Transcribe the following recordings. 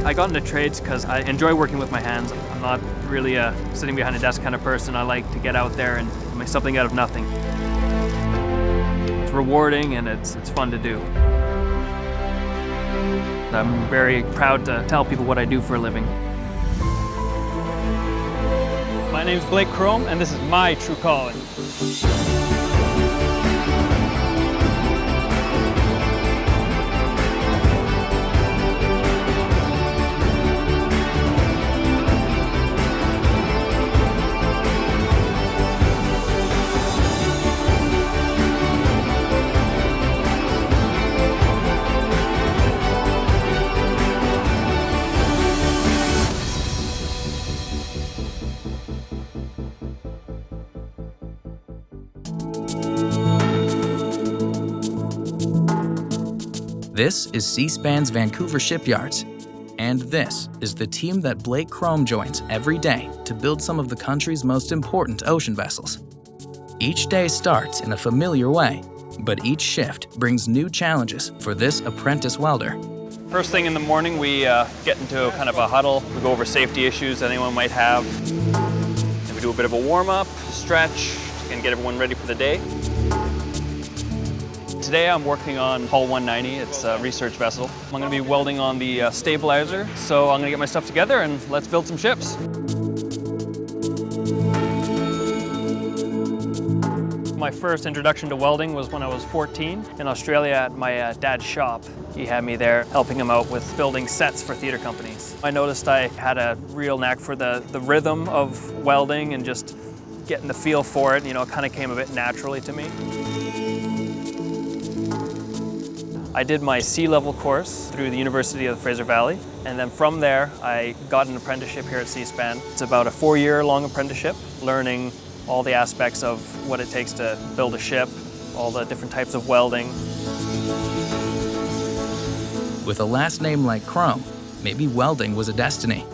I got into trades because I enjoy working with my hands. I'm not really a sitting behind a desk kind of person. I like to get out there and make something out of nothing. It's rewarding and it's fun to do. I'm very proud to tell people what I do for a living. My name's Blake Crome, and this is my true calling. This is Seaspan's Vancouver shipyards, and this is the team that Blake Crome joins every day to build some of the country's most important ocean vessels. Each day starts in a familiar way, but each shift brings new challenges for this apprentice welder. First thing in the morning, we get into kind of a huddle. We go over safety issues anyone might have. And we do a bit of a warm-up, stretch, and get everyone ready for the day. Today I'm working on Hull 190, it's a research vessel. I'm going to be welding on the stabilizer, so I'm going to get my stuff together and let's build some ships. My first introduction to welding was when I was 14 in Australia at my dad's shop. He had me there helping him out with building sets for theater companies. I noticed I had a real knack for the rhythm of welding and just getting the feel for it. You know, it kind of came a bit naturally to me. I did my C-level course through the University of the Fraser Valley, and then from there I got an apprenticeship here at Seaspan. It's about a 4-year-long apprenticeship, learning all the aspects of what it takes to build a ship, all the different types of welding. With a last name like Crome, maybe welding was a destiny,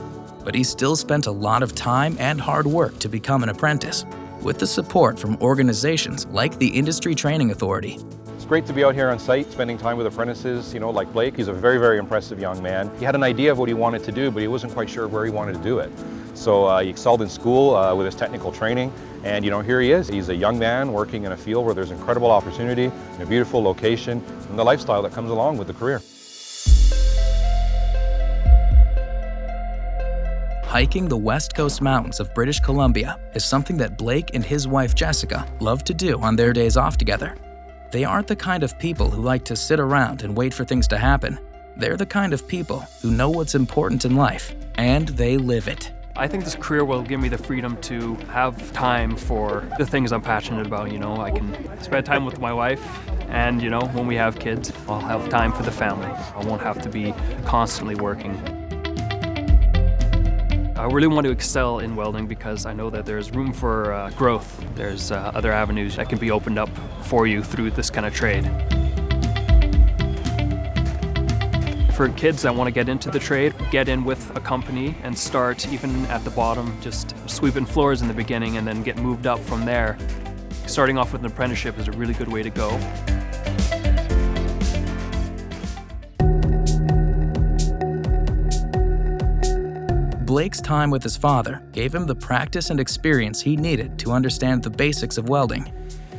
but he still spent a lot of time and hard work to become an apprentice, with the support from organizations like the Industry Training Authority. It's great to be out here on site, spending time with apprentices, like Blake. He's a very, very impressive young man. He had an idea of what he wanted to do, but he wasn't quite sure where he wanted to do it. So he excelled in school with his technical training, and here he is. He's a young man working in a field where there's incredible opportunity, in a beautiful location, and the lifestyle that comes along with the career. Hiking the West Coast mountains of British Columbia is something that Blake and his wife Jessica love to do on their days off together. They aren't the kind of people who like to sit around and wait for things to happen. They're the kind of people who know what's important in life, and they live it. I think this career will give me the freedom to have time for the things I'm passionate about. I can spend time with my wife, and when we have kids, I'll have time for the family. I won't have to be constantly working. I really want to excel in welding because I know that there's room for growth. There's other avenues that can be opened up for you through this kind of trade. For kids that want to get into the trade, get in with a company and start even at the bottom, just sweeping floors in the beginning and then get moved up from there. Starting off with an apprenticeship is a really good way to go. Blake's time with his father gave him the practice and experience he needed to understand the basics of welding.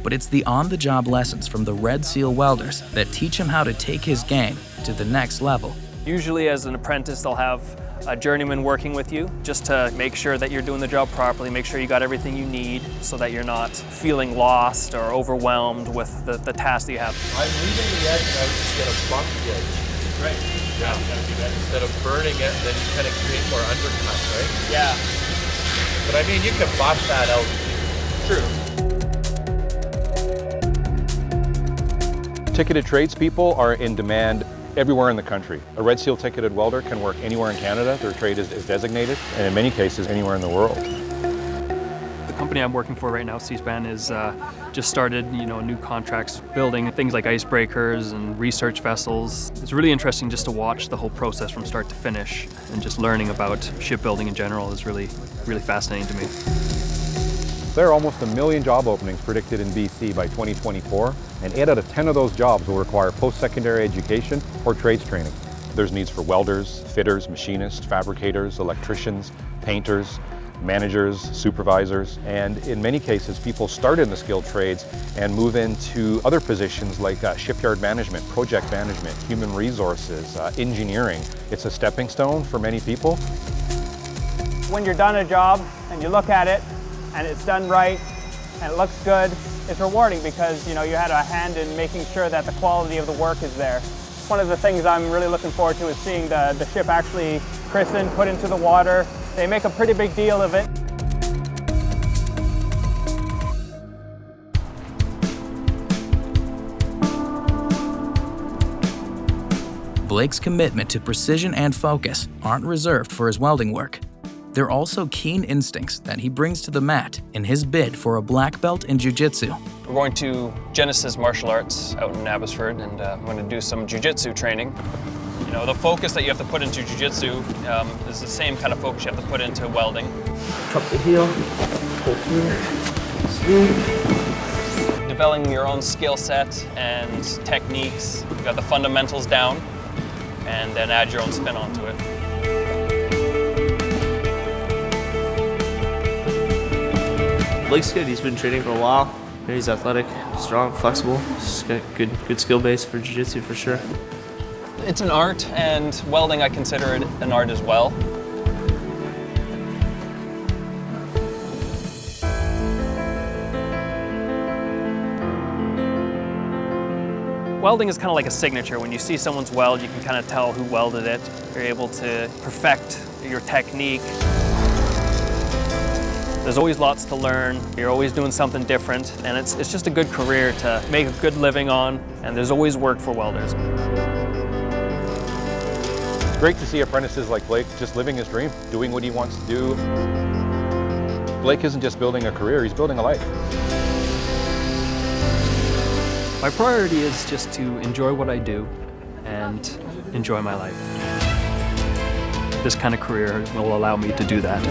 But it's the on-the-job lessons from the Red Seal welders that teach him how to take his game to the next level. Usually as an apprentice, they'll have a journeyman working with you just to make sure that you're doing the job properly, make sure you got everything you need so that you're not feeling lost or overwhelmed with the task that you have. I'm leaving the edge and I would just get a bump edge. Right. Yeah, gotta do that. Instead of burning it, then you kind of create more undercut, right? Yeah. But I mean, you can bust that out. True. Ticketed tradespeople are in demand everywhere in the country. A Red Seal ticketed welder can work anywhere in Canada. Their trade is designated, and in many cases, anywhere in the world. The company I'm working for right now, Seaspan, is just started, new contracts, building things like icebreakers and research vessels. It's really interesting just to watch the whole process from start to finish, and just learning about shipbuilding in general is really, really fascinating to me. There are almost 1 million job openings predicted in BC by 2024, and 8 out of 10 of those jobs will require post-secondary education or trades training. There's needs for welders, fitters, machinists, fabricators, electricians, painters, managers, supervisors, and in many cases people start in the skilled trades and move into other positions like shipyard management, project management, human resources, engineering. It's a stepping stone for many people. When you're done a job and you look at it and it's done right and it looks good, it's rewarding because you had a hand in making sure that the quality of the work is there. One of the things I'm really looking forward to is seeing the ship actually christened, put into the water. They make a pretty big deal of it. Blake's commitment to precision and focus aren't reserved for his welding work. They're also keen instincts that he brings to the mat in his bid for a black belt in Jiu-jitsu. We're going to Genesis Martial Arts out in Abbotsford, and I'm going to do some Jiu-jitsu training. The focus that you have to put into Jiu-jitsu is the same kind of focus you have to put into welding. Cup the heel, pull through, smooth. Developing your own skill set and techniques. You got the fundamentals down, and then add your own spin onto it. Blake's good. He's been training for a while. He's athletic, strong, flexible. He's got good skill base for jiu-jitsu for sure. It's an art, and welding I consider it an art as well. Welding is kind of like a signature. When you see someone's weld, you can kind of tell who welded it. You're able to perfect your technique. There's always lots to learn. You're always doing something different, and it's just a good career to make a good living on, and there's always work for welders. It's great to see apprentices like Blake just living his dream, doing what he wants to do. Blake isn't just building a career, he's building a life. My priority is just to enjoy what I do and enjoy my life. This kind of career will allow me to do that.